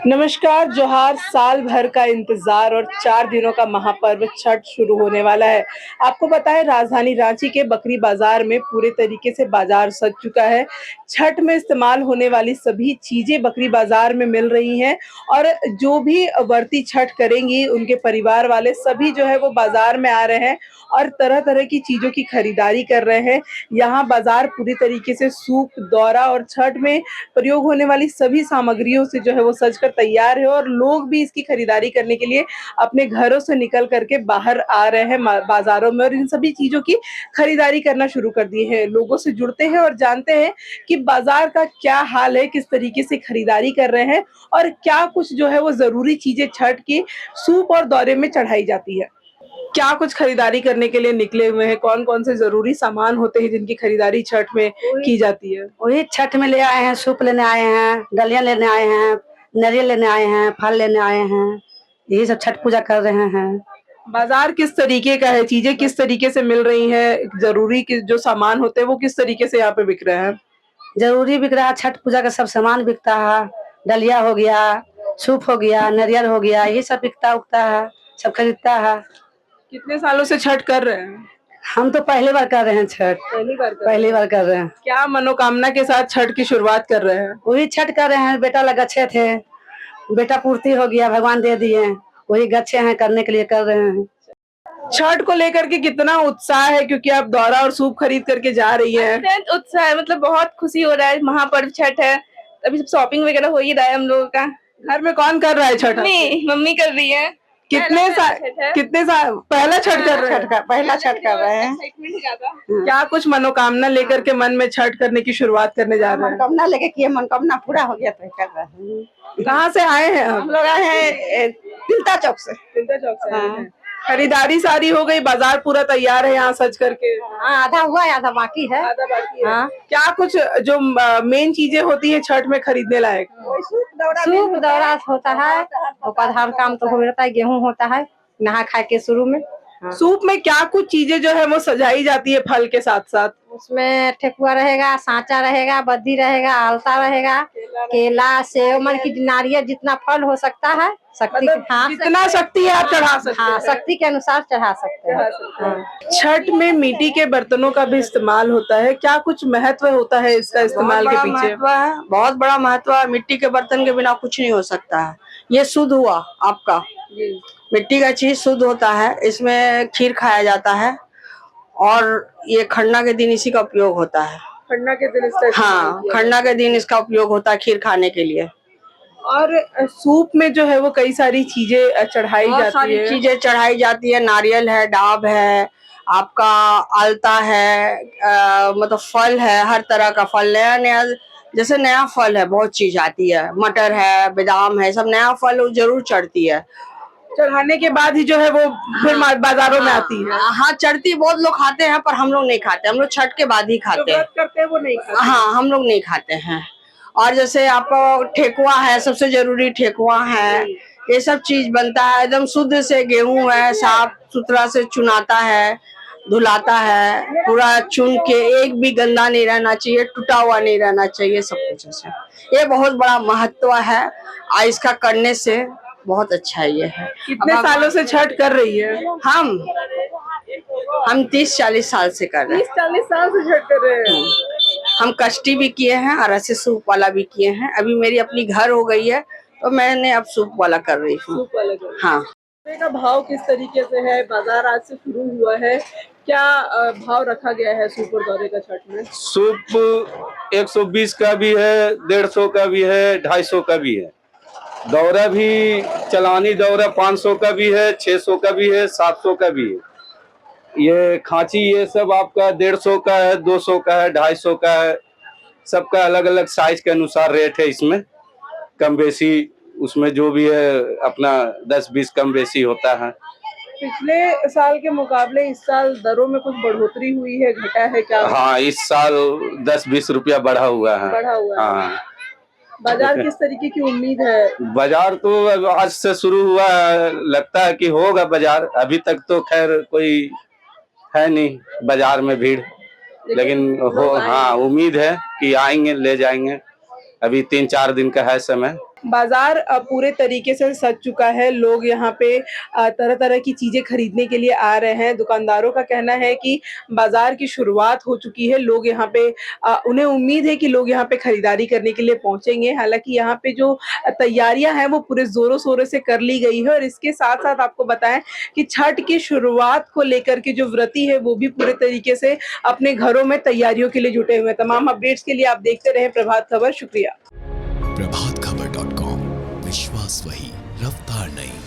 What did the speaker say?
नमस्कार, जोहार। साल भर का इंतज़ार और 4 दिनों का महापर्व छठ शुरू होने वाला है। आपको पता है राजधानी रांची के बकरी बाज़ार में पूरे तरीके से बाज़ार सज चुका है। छठ में इस्तेमाल होने वाली सभी चीज़ें बकरी बाज़ार में मिल रही हैं और जो भी व्रती छठ करेंगी, उनके परिवार वाले सभी जो है वो बाज़ार में आ रहे हैं और तरह-तरह की चीज़ों की खरीदारी कर रहे हैं। यहाँ बाज़ार पूरी तरीके से सूप, दौरा और छठ में प्रयोग होने वाली सभी सामग्रियों से जो है वो सज कर तैयार है और लोग भी इसकी खरीदारी करने के लिए अपने घरों से निकल करके बाहर आ रहे हैं बाजारों में और इन सभी चीजों की खरीदारी करना शुरू कर दिए हैं। लोगों से जुड़ते हैं और जानते हैं कि बाजार का क्या हाल है, किस तरीके से खरीदारी कर रहे हैं और क्या कुछ जो है वो जरूरी चीजें छठ की सूप और दौरे में चढ़ाई जाती है। क्या कुछ खरीदारी करने के लिए निकले हुए हैं? कौन-कौन से ज़रूरी सामान होते हैं जिनकी खरीदारी छठ में की जाती है? वही छठ में ले आए हैं, सूप लेने आए हैं, डलिया लेने आए हैं, नारियल लेने आए हैं, फल लेने आए हैं। यही सब छठ पूजा कर रहे हैं। बाज़ार किस तरीके का है? चीज़ें किस तरीके से मिल रही हैं? ज़रूरी कि जो सामान होते हैं वो किस तरीके से यहाँ पे बिक रहे हैं? जरूरी बिक रहा है, छठ पूजा का सब सामान बिकता है। डलिया हो गया, सूप हो गया, नारियल हो गया, यही सब बिकता-उकता है, सब खरीदता है। कितने सालों से छठ कर रहे हैं? हम तो पहली बार कर रहे हैं छठ, पहली बार कर रहे हैं। क्या मनोकामना के साथ छठ की शुरुआत कर रहे हैं? वही छठ कर रहे हैं, बेटा लग अच्छे थे, बेटा पूर्ति हो गया, भगवान दे दिए। वही गच्छे हैं, करने के लिए कर रहे हैं। छठ को लेकर के कितना उत्साह है क्योंकि आप दौरा और सूप खरीद करके जा रही हैं? अत्यंत उत्साह है, मतलब बहुत खुशी हो रहा है। महापर्व छठ है, अभी सब शॉपिंग वगैरह हो ही रहा है हम लोगों का। घर में कौन कर रहा है छठ? मम्मी कर रही है। कितने साल पहला छठ कर रहे हैं? पहला छठ कर रहे हैं। एक्साइटमेंट है ज्यादा। क्या कुछ मनोकामना लेकर के मन में छठ करने की शुरुआत करने जा रहे हैं? मनोकामना लेके किए, मनोकामना पूरा हो गया तो कर रहे हैं। कहाँ से आए हैं हम लोग आए हैं तिलता चौक से। चिंता चौक से आए हैं। खरीदारी सारी हो गई, बाजार पूरा तैयार है यहाँ सज करके? हाँ, आधा हुआ है, आधा बाकी है। आधा बाकी है। हाँ। क्या कुछ जो मेन चीजें होती है छठ में खरीदने लायक? सूप दौरा होता है, प्रधान काम तो हो जाता है, गेहूं होता है नहा खा के शुरू में। सूप में क्या कुछ चीजें जो है वो सजाई जाती है फल के साथ साथ? उसमें ठेकुआ रहेगा, सांचा रहेगा, बद्दी रहेगा, आलता रहेगा, केला, सेव, मन की नारियल, जितना फल हो सकता है शक्ति मतलब हाँ, जितना शक्ति है आप चढ़ा सकते हाँ, हैं। शक्ति के अनुसार चढ़ा सकते हैं। हाँ। छठ में मिट्टी के बर्तनों का भी इस्तेमाल होता है, क्या कुछ महत्व होता है इसका इस्तेमाल के पीछे? महत्व है, बहुत बड़ा महत्व है। मिट्टी के बर्तन के बिना कुछ नहीं हो सकता है। ये शुद्ध हुआ आपका, मिट्टी का चीज शुद्ध होता है। इसमें खीर खाया जाता है और ये खरना के दिन इसी का उपयोग होता है। खरना के दिन इसका हाँ, खरना के दिन इसका उपयोग होता है खीर खाने के लिए। और सूप में जो है वो कई सारी चीजें चढ़ाई जाती सारी है। चीजें चढ़ाई जाती है, नारियल है, डाब है, आपका आलता है, मतलब फल है, हर तरह का फल, नया नया जैसे नया फल है, बहुत चीज आती है, मटर है, बादाम है, सब नया फल जरूर चढ़ती है। चढ़ाने के बाद ही जो है वो फिर बाजारों में आती है। हाँ, चढ़ती बहुत लोग खाते हैं पर हम लोग नहीं खाते, हम लोग छठ के बाद ही खाते हैं। करते हैं वो नहीं खाते। हाँ, हम लोग नहीं खाते हैं। और जैसे आपका ठेकुआ है, सबसे जरूरी ठेकुआ है, ये सब चीज बनता है एकदम शुद्ध से। गेहूं है, साफ सुथरा से चुनाता है, धुलाता है, पूरा चुन के, एक भी गंदा नहीं रहना चाहिए, टूटा हुआ नहीं रहना चाहिए, सब कुछ ऐसे। ये बहुत बड़ा महत्व है और इसका करने से बहुत अच्छा ये है। कितने सालों से छठ कर रही है? हम 30-40 साल से कर रहे हैं। 30-40 साल से छठ कर रहे हैं। हम कष्टी भी किए हैं और ऐसे सूप वाला भी किए हैं। अभी मेरी अपनी घर हो गई है तो मैंने अब सूप वाला कर रही हूँ। हाँ। का भाव किस तरीके से है? बाजार आज से शुरू हुआ है, क्या भाव रखा गया है सूप और दौरे का छठ में? सूप 120 का भी है, 150 का भी है, 250 का भी है। दौरा भी चलानी दौरा 500 का भी है, 600 का भी है, 700 का भी है। ये खांची ये सब आपका 150 का है, 200 का है, 250 का है। सबका अलग अलग साइज के अनुसार रेट है। इसमें कम बेसी उसमें जो भी है अपना 10-20 कम बेसी होता है। पिछले साल के मुकाबले इस साल दरों में कुछ बढ़ोतरी हुई है, घटा है क्या? हाँ, इस साल 10-20 रुपया बढ़ा हुआ है। हाँ। बाजार किस तरीके की उम्मीद है? बाजार तो आज से शुरू हुआ है, लगता है कि होगा बाजार। अभी तक तो खैर कोई है नहीं बाजार में भीड़, लेकिन हो हाँ, उम्मीद है कि आएंगे, ले जाएंगे। अभी 3-4 दिन का है समय। बाजार पूरे तरीके से सज चुका है। लोग यहाँ पे तरह-तरह की चीज़ें खरीदने के लिए आ रहे हैं। दुकानदारों का कहना है कि बाजार की शुरुआत हो चुकी है। लोग यहाँ पे उन्हें उम्मीद है कि लोग यहाँ पे खरीदारी करने के लिए पहुँचेंगे। हालाँकि यहाँ पे जो तैयारियाँ हैं वो पूरे ज़ोरों-शोरों से कर ली गई है और इसके साथ-साथ आपको बताएँ कि छठ की शुरुआत को लेकर के जो व्रती है वो भी पूरे तरीके से अपने घरों में तैयारियों के लिए जुटे हुए हैं। तमाम अपडेट्स के लिए आप देखते रहें प्रभात खबर। शुक्रिया। प्रभातखबर.com, विश्वास वही, रफ्तार नहीं।